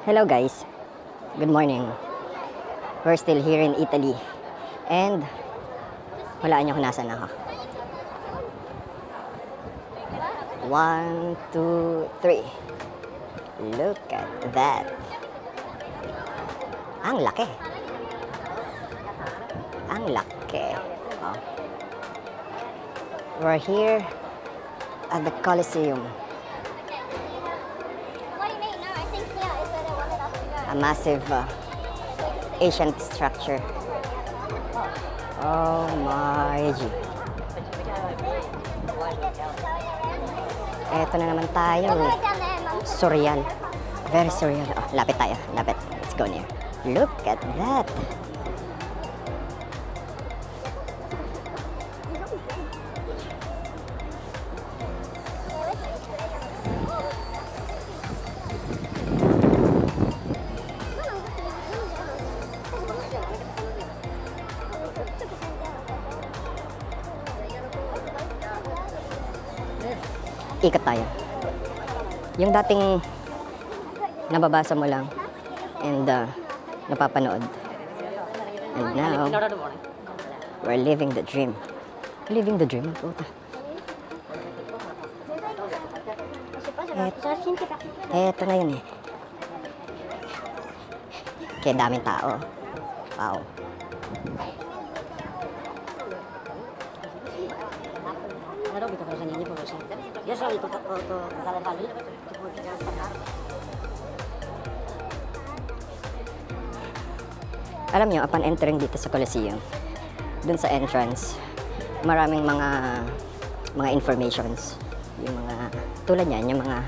Hello guys, good morning. We're still here in Italy and walaan niyo kung nasan ako. 1, 2, 3. Look at that. Ang laki. Ang laki. Oh. We're here at the Colosseum. A massive ancient structure. Oh my G. Eto na naman tayo. Surreal. Very surreal. Oh, lapit tayo. Lapit. Let's go near. Look at that. Ikot tayo. Yung dating nababasa mo lang and napapanood. And now, we're living the dream. Living the dream? Puta. Eto na yun eh. Kaya daming tao. Wow. Alam nyo, upon entering dito sa Colosseum, dun sa entrance, maraming mga informations. Yung mga, tulad yan, yung mga,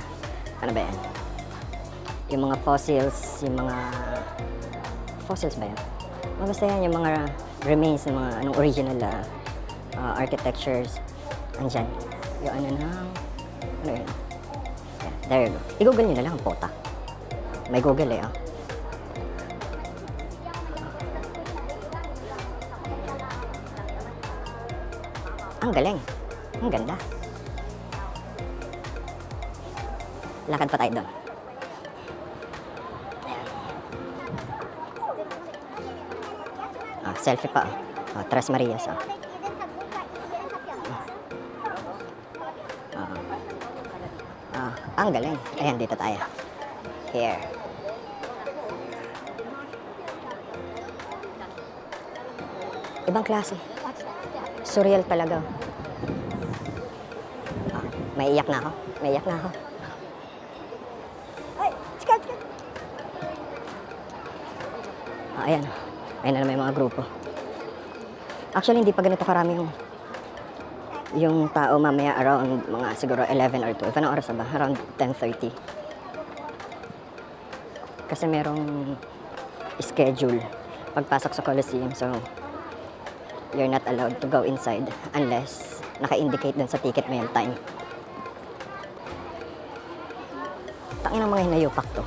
ano ba yan? Yung mga fossils, yung mga, fossils ba yan? Basta yan, yung mga remains ng mga, anong original architectures. Andyan. Yung ano na, ano yun? Yeah, there you go. I-google nyo na lang ang pota. May Google eh, oh. Ang galing. Ang ganda. Lakad pa tayo doon. Ah, selfie pa. Oh, Tres Marias. Oh. Ang galing. Ayan, dito tayo. Here. Ibang klase. Surreal talaga. Ah, may iyak na ako. May iyak na ako. Ay! Chika! Ah, ayan. Ayan na naman yung mga grupo. Actually, hindi pa ganito karami yung tao mamaya around mga siguro 11 or 12. Anong oras na ba? Around 10:30. Kasi merong schedule pagpasok sa Colosseum. So, you're not allowed to go inside unless naka-indicate dun sa ticket mo yung time. Tangin ang mga hinayupak to.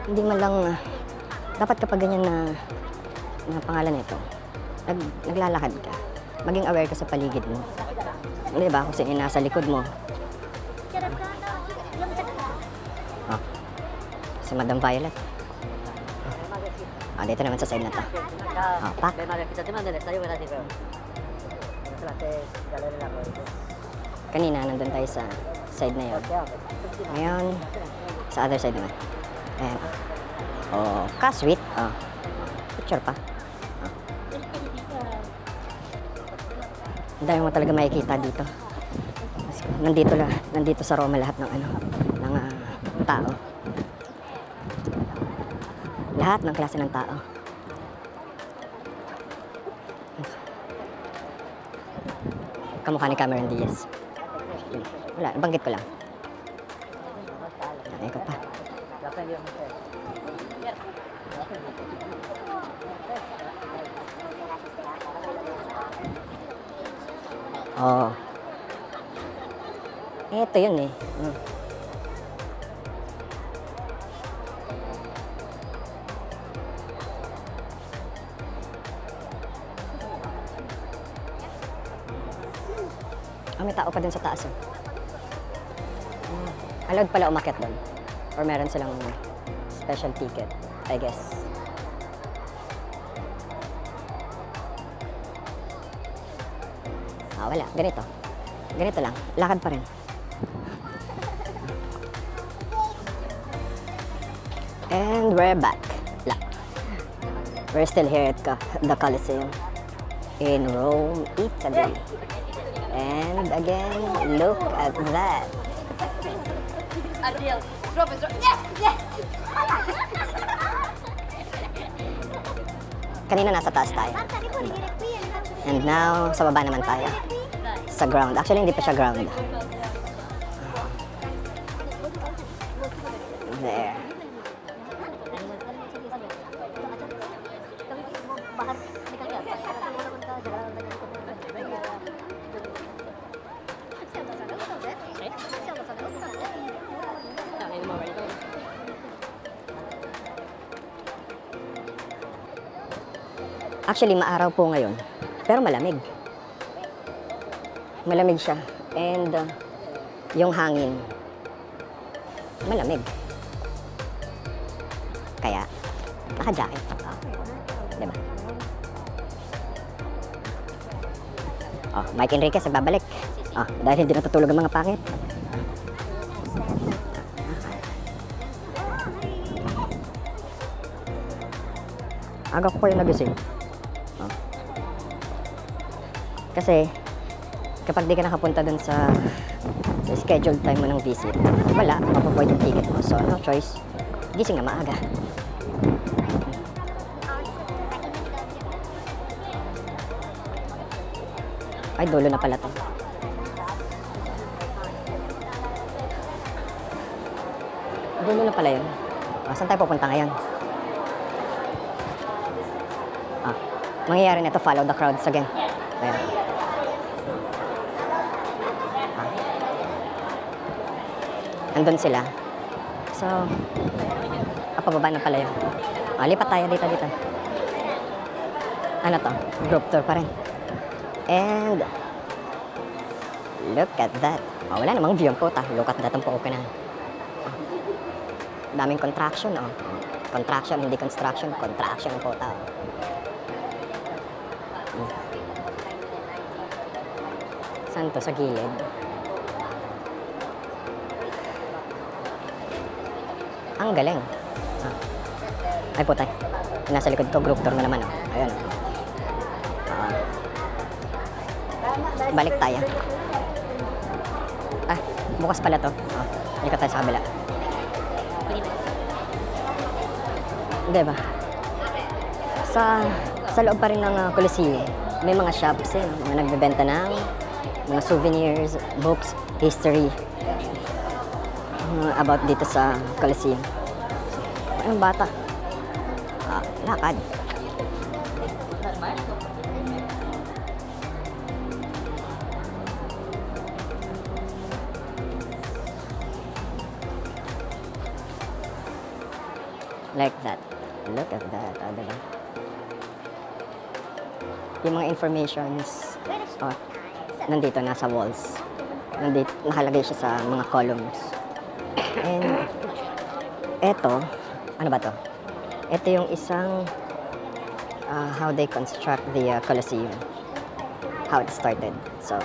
Hindi man lang, dapat kapag ganyan na pangalan nito, naglalakad ka. Maging aware ka sa paligid mo. Di ba? Kung sino nasa likod mo. Oh. Si Madam Violet. Ah, dito naman sa side na to. Oh, pak. Kanina, nandun tayo sa side na yun. Ngayon, sa other side naman. Ayan. Oh, ka-sweet. Oh. Picture pa. Ang dami mo talaga makikita dito. Nandito sa Roma lahat ng tao. Lahat ng klase ng tao. Kamukha ni Cameron Diaz. Wala, banggit ko lang. Ikot pa. Oh. Ito yun eh. May tao pa din sa taas. Allowed pala umakyat doon. Or meron silang special ticket, I guess. Ah, wala. Ganito. Ganito lang. Lakad pa rin. And we're back. We're still here at the Colosseum in Rome, Italy. And again, look at that. Ariel, drop it, drop it. Yes, yes. Kanina nasa taas tayo. And now, sa baba naman tayo. Sa ground. Actually, hindi pa siya ground. There. Actually, maaraw po ngayon. Pero malamig. Malamig siya. And yung hangin, malamig. Kaya, naka-jacket. Diba? Oh, Mike Enriquez, nagbabalik. Oh, dahil hindi natutulog ang mga pangit. Aga ko kayo nagising. Oh. Kasi, kapag di ka nakapunta dun sa scheduled time mo ng visit, wala, mapapoid yung ticket mo. So, no choice. Gising na maaga. Ay, dulo na pala to. Dulo na pala yun. Saan tayo pupunta ngayon? Mangyayari nito, follow the crowds again. Ayan. Andun sila. So, pababa na pala yun. Lipat tayo dito. Ano to? Group tour pa rin. And, look at that. Wala namang view ang puta. Look at that ang puo ka na. Daming contraction, oh. Contraction, hindi construction. Contraction ang puta, oh. Saan to? Sa gilid. Ang galing. Ay putay. Nasa likod ko, group tour na naman. Oh. Ayan. Balik tayo. Bukas pala to. Ikot tayo sa kabila. Diba? Sa loob pa rin ng Colosseum, may mga shops mga nagbebenta ng mga souvenirs, books, history about dito sa Colosseum. Anong bata? Lakad. Like that. Look at that. Diba? Yung mga informations, nandito, nasa walls. Nandito, nakalagay siya sa mga columns. And, eto, ano ba to? Ito yung isang, how they construct the Colosseum. How it started. So,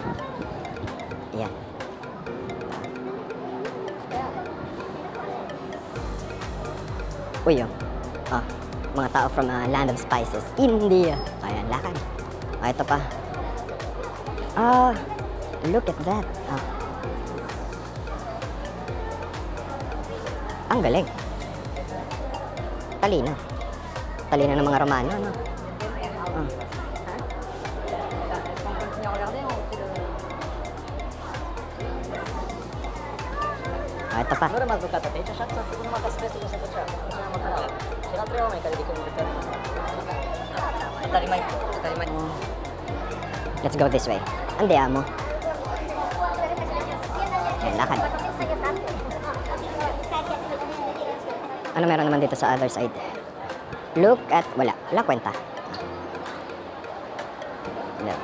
yan. Uy, mga tao from Land of Spices, India. Ayan, lakad. Ito pa. Look at that. Ang galing. Talino. Talino ng mga Romano, no? Ito pa. Let's go this way. Andiamo. Ayan, lakad. Ano meron naman dito sa other side? Look at... Wala kwenta. No.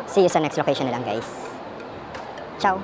See you sa next location na lang, guys. Ciao!